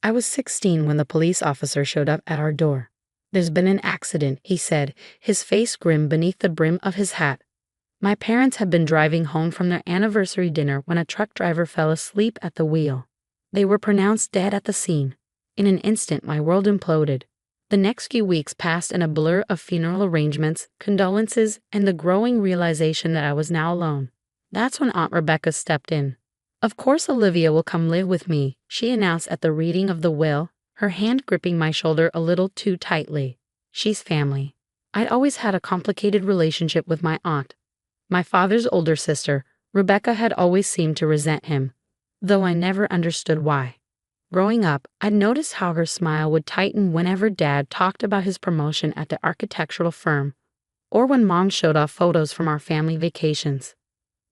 I was 16 when the police officer showed up at our door. "There's been an accident," he said, his face grim beneath the brim of his hat. My parents had been driving home from their anniversary dinner when a truck driver fell asleep at the wheel. They were pronounced dead at the scene. In an instant, my world imploded. The next few weeks passed in a blur of funeral arrangements, condolences, and the growing realization that I was now alone. That's when Aunt Rebecca stepped in. "Of course Olivia will come live with me," she announced at the reading of the will, her hand gripping my shoulder a little too tightly. "She's family." I'd always had a complicated relationship with my aunt. My father's older sister, Rebecca, had always seemed to resent him, though I never understood why. Growing up, I'd noticed how her smile would tighten whenever Dad talked about his promotion at the architectural firm, or when Mom showed off photos from our family vacations.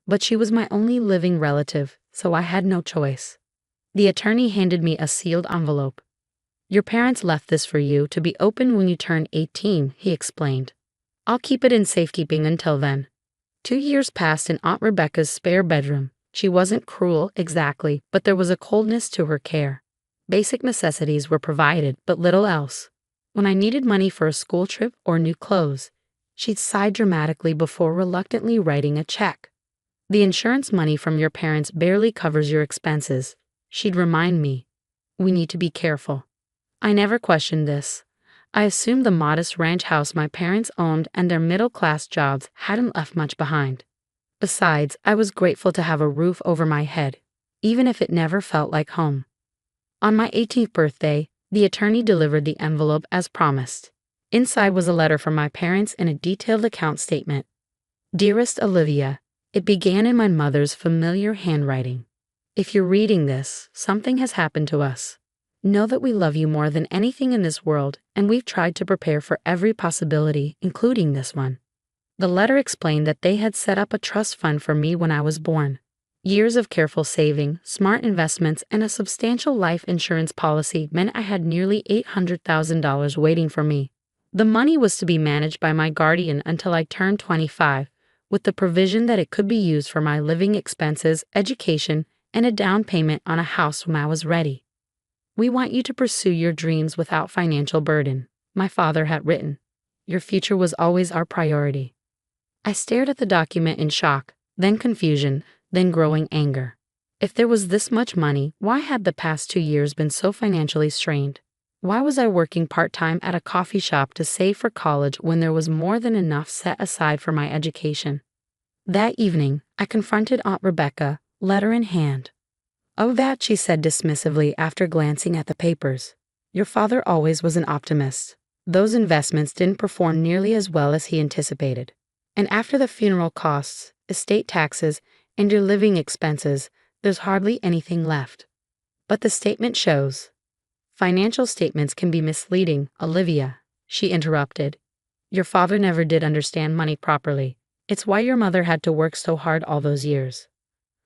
But she was my only living relative, so I had no choice. The attorney handed me a sealed envelope. "Your parents left this for you to be opened when you turn 18, he explained. "I'll keep it in safekeeping until then." 2 years passed in Aunt Rebecca's spare bedroom. She wasn't cruel, exactly, but there was a coldness to her care. Basic necessities were provided, but little else. When I needed money for a school trip or new clothes, she'd sigh dramatically before reluctantly writing a check. "The insurance money from your parents barely covers your expenses," she'd remind me. "We need to be careful." I never questioned this. I assumed the modest ranch house my parents owned and their middle-class jobs hadn't left much behind. Besides, I was grateful to have a roof over my head, even if it never felt like home. On my 18th birthday, the attorney delivered the envelope as promised. Inside was a letter from my parents and a detailed account statement. "Dearest Olivia," it began in my mother's familiar handwriting. "If you're reading this, something has happened to us. Know that we love you more than anything in this world, and we've tried to prepare for every possibility, including this one." The letter explained that they had set up a trust fund for me when I was born. Years of careful saving, smart investments, and a substantial life insurance policy meant I had nearly $800,000 waiting for me. The money was to be managed by my guardian until I turned 25, with the provision that it could be used for my living expenses, education, and a down payment on a house when I was ready. "We want you to pursue your dreams without financial burden," my father had written. "Your future was always our priority." I stared at the document in shock, then confusion, then growing anger. If there was this much money, why had the past 2 years been so financially strained? Why was I working part-time at a coffee shop to save for college when there was more than enough set aside for my education? That evening, I confronted Aunt Rebecca, letter in hand. "Oh, that," she said dismissively after glancing at the papers. "Your father always was an optimist. Those investments didn't perform nearly as well as he anticipated. And after the funeral costs, estate taxes, and your living expenses, there's hardly anything left." "But the statement shows." "Financial statements can be misleading, Olivia," she interrupted. "Your father never did understand money properly. It's why your mother had to work so hard all those years."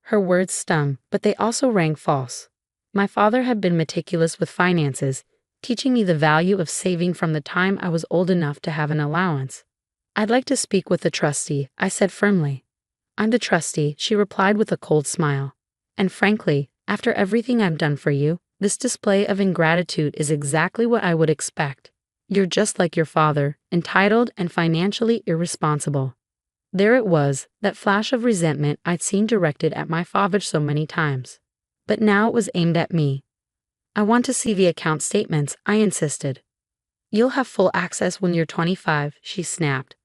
Her words stung, but they also rang false. My father had been meticulous with finances, teaching me the value of saving from the time I was old enough to have an allowance. "I'd like to speak with the trustee," I said firmly. "I'm the trustee," she replied with a cold smile. "And frankly, after everything I've done for you, this display of ingratitude is exactly what I would expect. You're just like your father, entitled and financially irresponsible." There it was, that flash of resentment I'd seen directed at my father so many times. But now it was aimed at me. "I want to see the account statements," I insisted. "You'll have full access when you're 25, she snapped.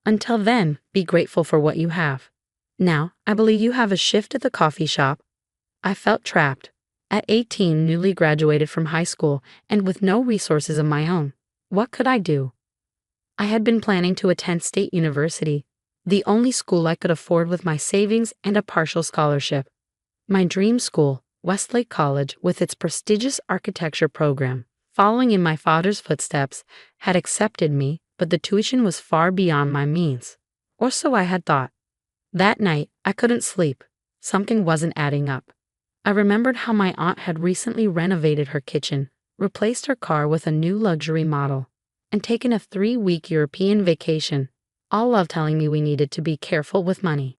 "Until then, be grateful for what you have. Now, I believe you have a shift at the coffee shop." I felt trapped. At 18, newly graduated from high school, and with no resources of my own. What could I do? I had been planning to attend State University, the only school I could afford with my savings and a partial scholarship. My dream school, Westlake College, with its prestigious architecture program, following in my father's footsteps, had accepted me, but the tuition was far beyond my means. Or so I had thought. That night, I couldn't sleep. Something wasn't adding up. I remembered how my aunt had recently renovated her kitchen, replaced her car with a new luxury model, and taken a 3-week European vacation, all love telling me we needed to be careful with money.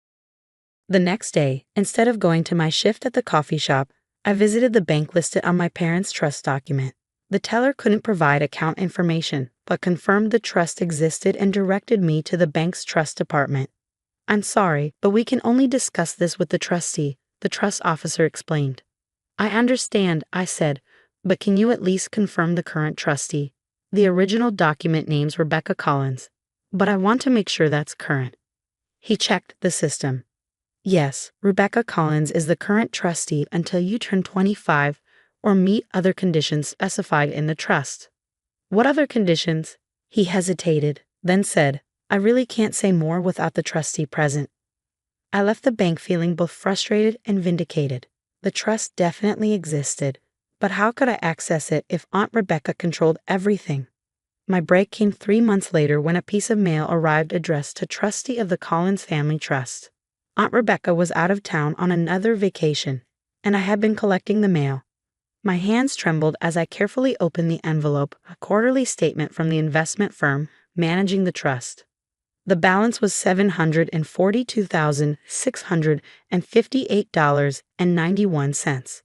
The next day, instead of going to my shift at the coffee shop, I visited the bank listed on my parents' trust document. The teller couldn't provide account information, but confirmed the trust existed and directed me to the bank's trust department. "I'm sorry, but we can only discuss this with the trustee," the trust officer explained. "I understand," I said, "but can you at least confirm the current trustee? The original document names Rebecca Collins, but I want to make sure that's current." He checked the system. "Yes, Rebecca Collins is the current trustee until you turn 25 or meet other conditions specified in the trust." "What other conditions?" He hesitated, then said, "I really can't say more without the trustee present." I left the bank feeling both frustrated and vindicated. The trust definitely existed, but how could I access it if Aunt Rebecca controlled everything? My break came 3 months later when a piece of mail arrived addressed to Trustee of the Collins Family Trust. Aunt Rebecca was out of town on another vacation, and I had been collecting the mail. My hands trembled as I carefully opened the envelope, a quarterly statement from the investment firm managing the trust. The balance was $742,658.91.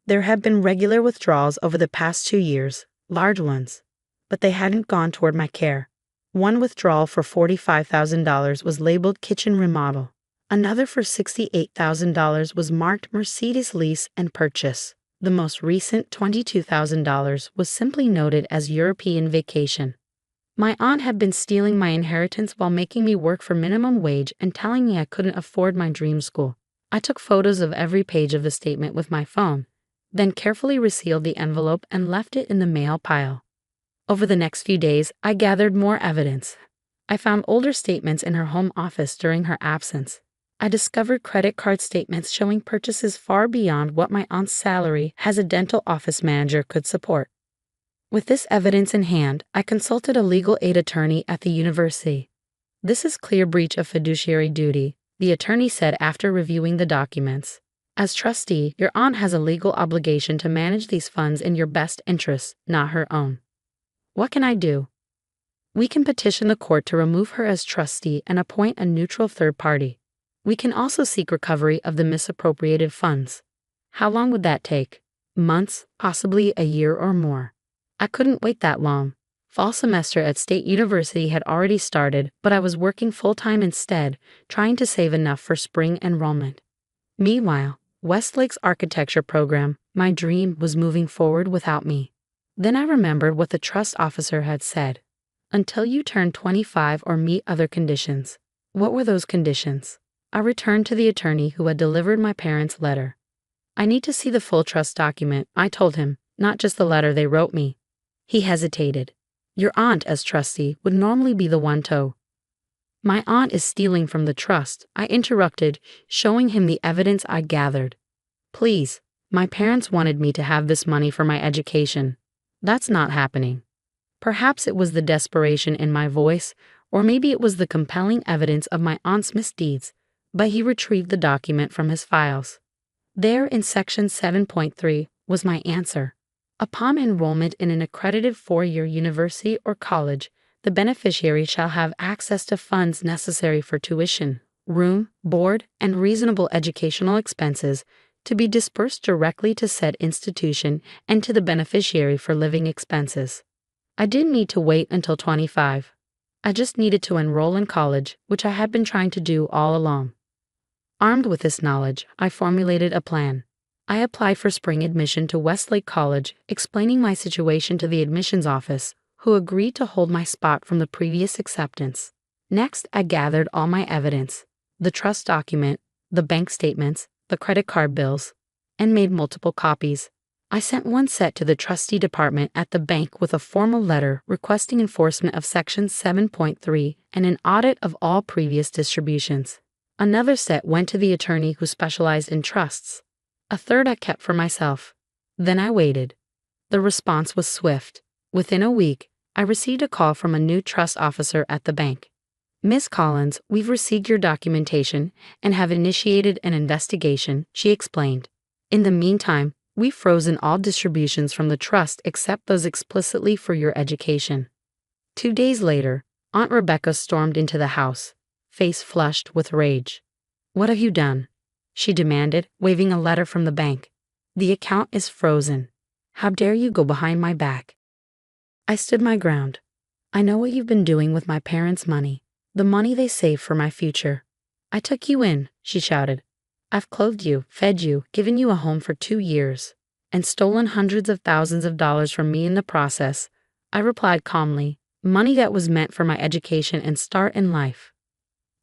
There had been regular withdrawals over the past 2 years, large ones, but they hadn't gone toward my care. One withdrawal for $45,000 was labeled kitchen remodel. Another for $68,000 was marked Mercedes lease and purchase. The most recent $22,000 was simply noted as European vacation. My aunt had been stealing my inheritance while making me work for minimum wage and telling me I couldn't afford my dream school. I took photos of every page of the statement with my phone, then carefully resealed the envelope and left it in the mail pile. Over the next few days, I gathered more evidence. I found older statements in her home office during her absence. I discovered credit card statements showing purchases far beyond what my aunt's salary as a dental office manager could support. With this evidence in hand, I consulted a legal aid attorney at the university. "This is clear breach of fiduciary duty," the attorney said after reviewing the documents. "As trustee, your aunt has a legal obligation to manage these funds in your best interests, not her own." "What can I do?" "We can petition the court to remove her as trustee and appoint a neutral third party. We can also seek recovery of the misappropriated funds." "How long would that take?" "Months, possibly a year or more." I couldn't wait that long. Fall semester at State University had already started, but I was working full-time instead, trying to save enough for spring enrollment. Meanwhile, Westlake's architecture program, my dream, was moving forward without me. Then I remembered what the trust officer had said. Until you turn 25 or meet other conditions. What were those conditions? I returned to the attorney who had delivered my parents' letter. "I need to see the full trust document," I told him, "not just the letter they wrote me." He hesitated. "Your aunt, as trustee, would normally be the one to." "My aunt is stealing from the trust," I interrupted, showing him the evidence I gathered. "Please, my parents wanted me to have this money for my education. That's not happening." Perhaps it was the desperation in my voice, or maybe it was the compelling evidence of my aunt's misdeeds, but he retrieved the document from his files. There in section 7.3 was my answer. Upon enrollment in an accredited 4-year university or college, the beneficiary shall have access to funds necessary for tuition, room, board, and reasonable educational expenses to be dispersed directly to said institution and to the beneficiary for living expenses. I didn't need to wait until 25. I just needed to enroll in college, which I had been trying to do all along. Armed with this knowledge, I formulated a plan. I applied for spring admission to Westlake College, explaining my situation to the admissions office, who agreed to hold my spot from the previous acceptance. Next, I gathered all my evidence, the trust document, the bank statements, the credit card bills, and made multiple copies. I sent one set to the trustee department at the bank with a formal letter requesting enforcement of Section 7.3 and an audit of all previous distributions. Another set went to the attorney who specialized in trusts. A third I kept for myself. Then I waited. The response was swift. Within a week, I received a call from a new trust officer at the bank. "Ms. Collins, we've received your documentation and have initiated an investigation," she explained. "In the meantime, we've frozen all distributions from the trust except those explicitly for your education." 2 days later, Aunt Rebecca stormed into the house, face flushed with rage. "What have you done?" she demanded, waving a letter from the bank. The account is frozen. How dare you go behind my back? I stood my ground. I know what you've been doing with my parents' money, the money they saved for my future. I took you in, she shouted. I've clothed you, fed you, given you a home for 2 years, and stolen hundreds of thousands of dollars from me in the process. I replied calmly, money that was meant for my education and start in life.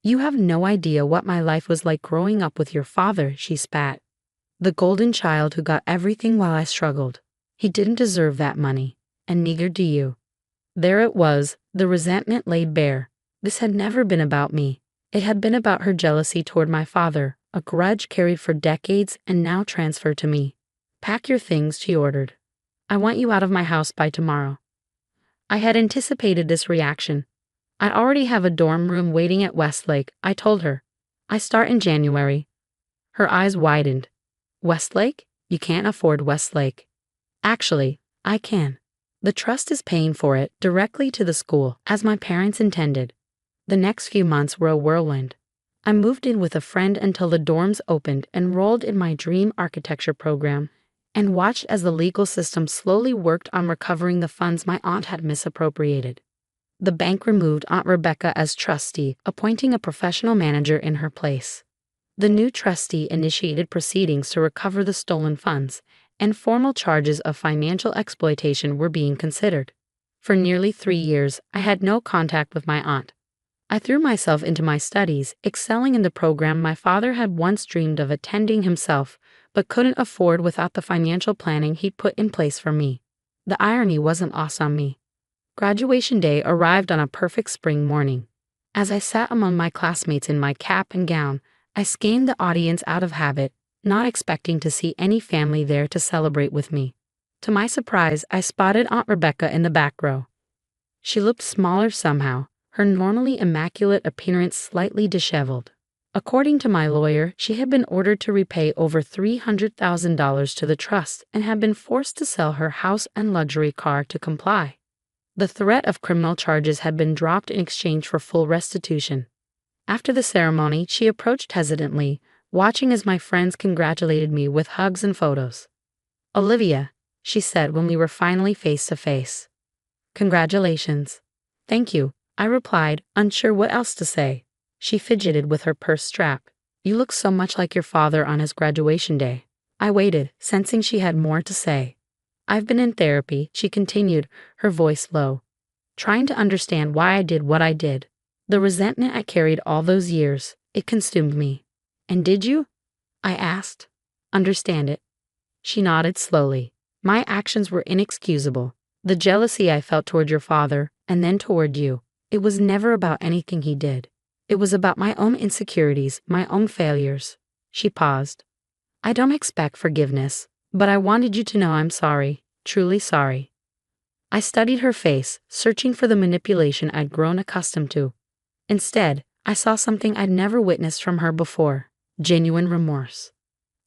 You have no idea what my life was like growing up with your father, she spat. The golden child who got everything while I struggled. He didn't deserve that money, and neither do you. There it was, the resentment laid bare. This had never been about me. It had been about her jealousy toward my father, a grudge carried for decades and now transferred to me. Pack your things, she ordered. I want you out of my house by tomorrow. I had anticipated this reaction. I already have a dorm room waiting at Westlake, I told her. I start in January. Her eyes widened. Westlake? You can't afford Westlake. Actually, I can. The trust is paying for it directly to the school, as my parents intended. The next few months were a whirlwind. I moved in with a friend until the dorms opened, enrolled in my dream architecture program, and watched as the legal system slowly worked on recovering the funds my aunt had misappropriated. The bank removed Aunt Rebecca as trustee, appointing a professional manager in her place. The new trustee initiated proceedings to recover the stolen funds, and formal charges of financial exploitation were being considered. For nearly 3 years, I had no contact with my aunt. I threw myself into my studies, excelling in the program my father had once dreamed of attending himself, but couldn't afford without the financial planning he'd put in place for me. The irony wasn't lost on me. Graduation day arrived on a perfect spring morning. As I sat among my classmates in my cap and gown, I scanned the audience out of habit, not expecting to see any family there to celebrate with me. To my surprise, I spotted Aunt Rebecca in the back row. She looked smaller somehow, her normally immaculate appearance slightly disheveled. According to my lawyer, she had been ordered to repay over $300,000 to the trust and had been forced to sell her house and luxury car to comply. The threat of criminal charges had been dropped in exchange for full restitution. After the ceremony, she approached hesitantly, watching as my friends congratulated me with hugs and photos. Olivia, she said when we were finally face to face. Congratulations. Thank you, I replied, unsure what else to say. She fidgeted with her purse strap. You look so much like your father on his graduation day. I waited, sensing she had more to say. I've been in therapy, she continued, her voice low, trying to understand why I did what I did. The resentment I carried all those years, it consumed me. And did you? I asked. Understand it? She nodded slowly. My actions were inexcusable. The jealousy I felt toward your father, and then toward you, it was never about anything he did. It was about my own insecurities, my own failures. She paused. I don't expect forgiveness, but I wanted you to know I'm sorry, truly sorry. I studied her face, searching for the manipulation I'd grown accustomed to. Instead, I saw something I'd never witnessed from her before, genuine remorse.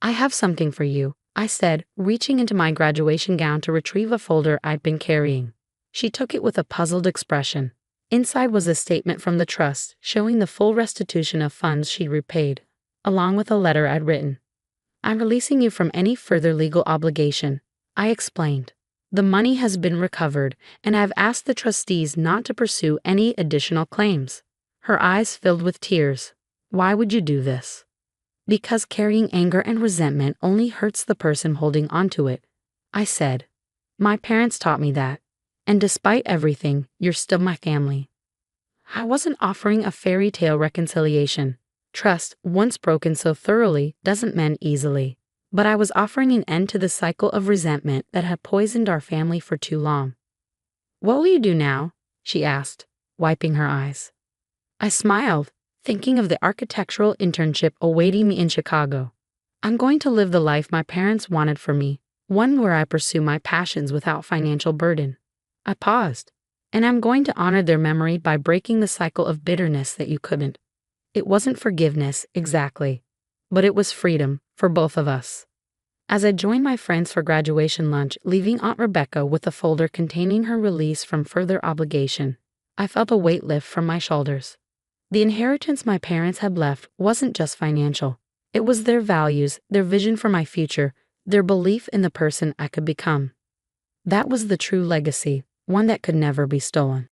I have something for you, I said, reaching into my graduation gown to retrieve a folder I'd been carrying. She took it with a puzzled expression. Inside was a statement from the trust, showing the full restitution of funds she'd repaid, along with a letter I'd written. I'm releasing you from any further legal obligation, I explained. The money has been recovered, and I've asked the trustees not to pursue any additional claims. Her eyes filled with tears. Why would you do this? Because carrying anger and resentment only hurts the person holding onto it, I said. My parents taught me that. And despite everything, you're still my family. I wasn't offering a fairy tale reconciliation. Trust, once broken so thoroughly, doesn't mend easily. But I was offering an end to the cycle of resentment that had poisoned our family for too long. What will you do now? She asked, wiping her eyes. I smiled, thinking of the architectural internship awaiting me in Chicago. I'm going to live the life my parents wanted for me, one where I pursue my passions without financial burden. I paused, and I'm going to honor their memory by breaking the cycle of bitterness that you couldn't. It wasn't forgiveness, exactly, but it was freedom for both of us. As I joined my friends for graduation lunch, leaving Aunt Rebecca with a folder containing her release from further obligation, I felt a weight lift from my shoulders. The inheritance my parents had left wasn't just financial. It was their values, their vision for my future, their belief in the person I could become. That was the true legacy, one that could never be stolen.